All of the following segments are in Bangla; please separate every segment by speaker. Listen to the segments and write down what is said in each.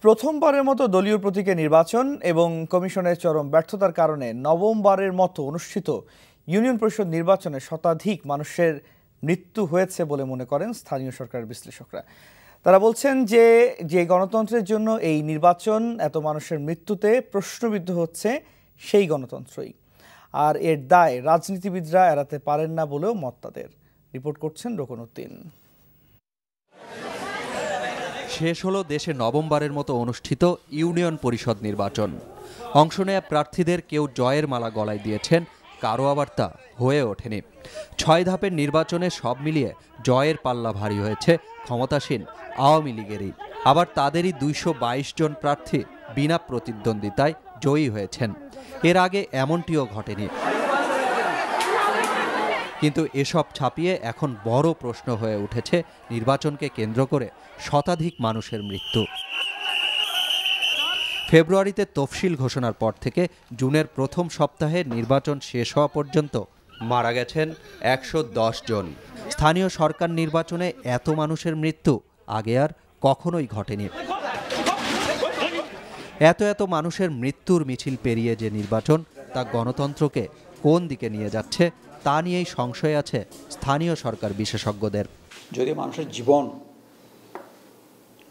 Speaker 1: প্রথমবারের মতো দলীয় প্রতীকে নির্বাচন এবং কমিশনের চরম ব্যর্থতার কারণে নবমবারের মতো অনুষ্ঠিত ইউনিয়ন পরিষদ নির্বাচনে শতাধিক মানুষের মৃত্যু হয়েছে বলে মনে করেন স্থানীয় সরকারের বিশ্লেষকরা। তারা বলছেন যে গণতন্ত্রের জন্য এই নির্বাচন এত মানুষের মৃত্যুতে প্রশ্নবিদ্ধ হচ্ছে সেই গণতন্ত্রই, আর এর দায় রাজনীতিবিদরা এড়াতে পারেন না বলেও মত তাদের। রিপোর্ট করছেন রোকনউদ্দিন।
Speaker 2: শেষ হলো দেশে নবমবারের মতো অনুষ্ঠিত ইউনিয়ন পরিষদ নির্বাচন। অংশ নেয়া প্রার্থীদের কেউ জয়ের মালা গলায় দিয়েছেন, কারো আবার তা হয়ে ওঠেনি। 6 ধাপের নির্বাচনে সব মিলিয়ে জয়ের পাল্লা ভারী হয়েছে ক্ষমতাসীন আওয়ামী লীগেরই। আবার তাদেরই 222 জন প্রার্থী বিনা প্রতিদ্বন্দ্বিতায় জয়ী হয়েছেন। এর আগে এমনটিও ঘটেনি। কিন্তু এসব ছাপিয়ে এখন বড় প্রশ্ন হয়ে উঠেছে নির্বাচনকে কেন্দ্র করে শতাধিক মানুষের মৃত্যু। ফেব্রুয়ারিতে তফসিল ঘোষণার পর থেকে জুনের প্রথম সপ্তাহে নির্বাচন শেষ হওয়া পর্যন্ত মারা গেছেন 110 জন। স্থানীয় সরকার নির্বাচনে এত মানুষের মৃত্যু আগে আর কখনোই ঘটেনি। এত মানুষের মৃত্যুর মিছিল পেরিয়ে যে নির্বাচন, তা গণতন্ত্রকে কোন দিকে নিয়ে যাচ্ছে তা নিয়েই সংশয় আছে স্থানীয় সরকার বিশেষজ্ঞদের।
Speaker 3: যদি মানুষের জীবন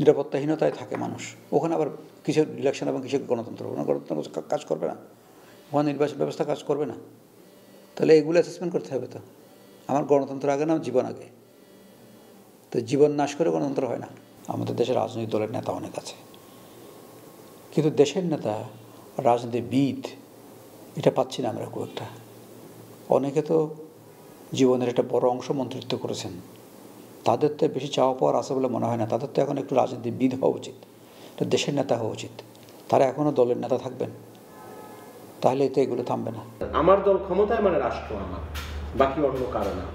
Speaker 3: নিরাপত্তাহীনতায় থাকে মানুষ, ওখানে আবার কিসের ইলেকশন এবং কিসের গণতন্ত্র? গণতন্ত্র কাজ করবে না, ওখানে নির্বাচন ব্যবস্থা কাজ করবে না। তাহলে এগুলো অ্যাসেসমেন্ট করতে হবে। তো আমার গণতন্ত্র আগে না, জীবন আগে। তো জীবন নাশ করে গণতন্ত্র হয় না। আমাদের দেশের রাজনৈতিক দলের নেতা অনেক আছে, কিন্তু দেশের নেতা রাজনীতিবিদ এটা পাচ্ছি না আমরা খুব একটা। অনেকে তো জীবনের একটা বড় অংশ মন্ত্রিত্ব করেছেন, তাদের তো বেশি চাওয়া পাওয়ার আছে বলে মনে হয় না। তাদের তো এখন একটু রাজনীতিবিদ হওয়া উচিত, দেশের নেতা হওয়া উচিত। তারা এখনও দলের নেতা থাকবেন, তাহলে তো এগুলো থামবে না।
Speaker 4: আমার দল ক্ষমতায় মানে রাষ্ট্র আমার, বাকি অন্য কারো না।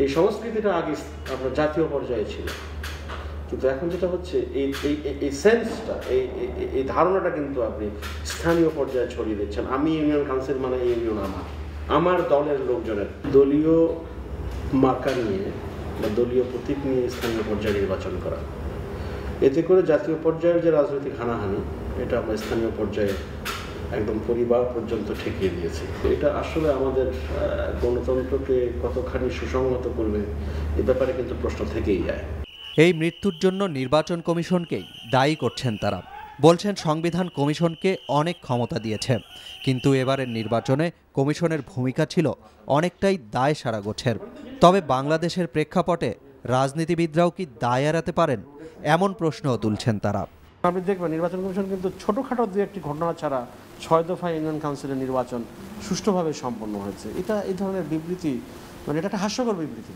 Speaker 4: এই সংস্কৃতিটা আগে আপনার জাতীয় পর্যায়ে ছিল, কিন্তু এখন যেটা হচ্ছে এই সেন্সটা, এই ধারণাটা কিন্তু আপনি স্থানীয় পর্যায়ে ছড়িয়ে দিচ্ছেন। আমি ইউনিয়ন কাউন্সিল মানে ইউনিয়ন আমার দলের লোকজনের দলীয় মার্কা নিয়ে বা দলীয় প্রতীক নিয়ে স্থানীয় পর্যায়ে নির্বাচন করা, এতে করে জাতীয় পর্যায়ের যে রাজনৈতিক হানাহানি, এটা আমরা স্থানীয় পর্যায়ে একদম পরিবার পর্যন্ত ঠেকিয়ে দিয়েছি। এটা আসলে আমাদের গণতন্ত্রকে কতখানি সুসংহত করবে, এ ব্যাপারে কিন্তু প্রশ্ন থেকেই যায়।
Speaker 2: এই মৃত্যুর জন্য নির্বাচন কমিশনকেই দায়ী করছেন তারা। বলছেন সংবিধান কমিশনকে অনেক ক্ষমতা দিয়েছে, কিন্তু এবারের নির্বাচনে কমিশনের ভূমিকা ছিল অনেকটাই দায় সারা গোছের। তবে বাংলাদেশের প্রেক্ষাপটে রাজনীতিবিদরাও কি দায় এড়াতে পারেন, এমন প্রশ্নও তুলছেন তারা।
Speaker 4: আপনি দেখবেন নির্বাচন কমিশন কিন্তু ছোটোখাটো দু একটি ঘটনা ছাড়া 6 দফা ইউনিয়ন কাউন্সিলের নির্বাচন সুষ্ঠুভাবে সম্পন্ন হয়েছে। এটা এই ধরনের বিবৃতি, মানে এটা একটা হাস্যকর বিবৃতি,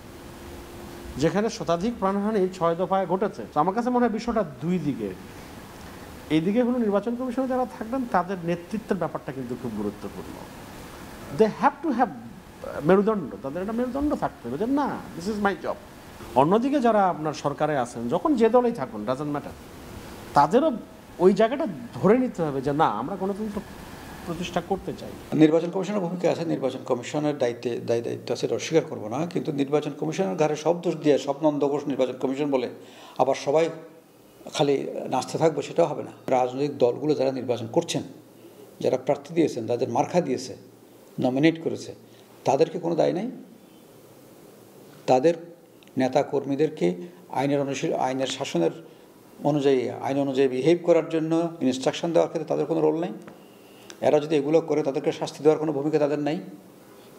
Speaker 4: যেখানে শতাধিক প্রাণহানি 6 দফায় ঘটেছে। তো আমার কাছে মনে হয় বিষয়টা দুই দিকে। এইদিকে হলো নির্বাচন কমিশনে যারা থাকবেন তাদের নেতৃত্বের ব্যাপারটা কিন্তু খুব গুরুত্বপূর্ণ। দে হ্যাভ টু হ্যাভ মেরুদণ্ড, তাদের একটা মেরুদণ্ড থাকতে হবে যে না, দিস ইজ মাই জব। অন্যদিকে যারা আপনার সরকারে আছেন, যখন যে দলেই থাকুন, ডাজন্ট ম্যাটার, তাদেরও ওই জায়গাটা ধরে নিতে হবে যে না, আমরা গণতন্ত্র প্রতিষ্ঠা করতে চাই।
Speaker 3: নির্বাচন কমিশনের ভূমিকা আছে, নির্বাচন কমিশনের দায়িত্ব আছে, অস্বীকার করবো না। কিন্তু নির্বাচন কমিশনের ঘাড়ে সব দোষ দিয়ে সব নন্দঘোষ নির্বাচন কমিশন বলে আবার সবাই খালি নাচতে থাকবে, সেটাও হবে না। রাজনৈতিক দলগুলো যারা নির্বাচন করছেন, যারা প্রার্থী দিয়েছেন, তাদের মার্কা দিয়েছে, নমিনেট করেছে, তাদেরকে কোনো দায় নেই। তাদের নেতা কর্মীদেরকে আইনের শাসনের অনুযায়ী, আইন অনুযায়ী বিহেভ করার জন্য ইনস্ট্রাকশন দেওয়ার ক্ষেত্রে তাদের কোনো রোল নেই। এরা যদি এগুলো করে, তাদেরকে শাস্তি দেওয়ার কোনো ভূমিকা তাদের নেই।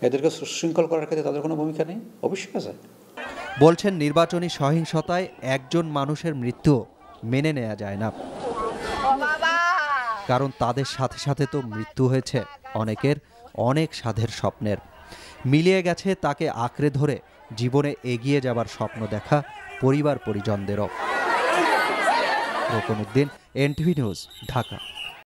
Speaker 3: এদেরকে সুশৃঙ্খল করার ক্ষেত্রে তাদের কোনো ভূমিকা নেই। অবশ্যই আছে।
Speaker 2: বলছেন নির্বাচনী সহিংসতায় একজন মানুষের মৃত্যু মেনে নেওয়া যায় না, কারণ তাদের সাথে সাথে তো মৃত্যু হয়েছে অনেকের অনেক সাধের স্বপ্নের। মিলিয়ে গেছে তাকে আঁকড়ে ধরে জীবনে এগিয়ে যাবার স্বপ্ন দেখা পরিবার পরিজনদেরও। Roknuddin, NTV news, Dhaka.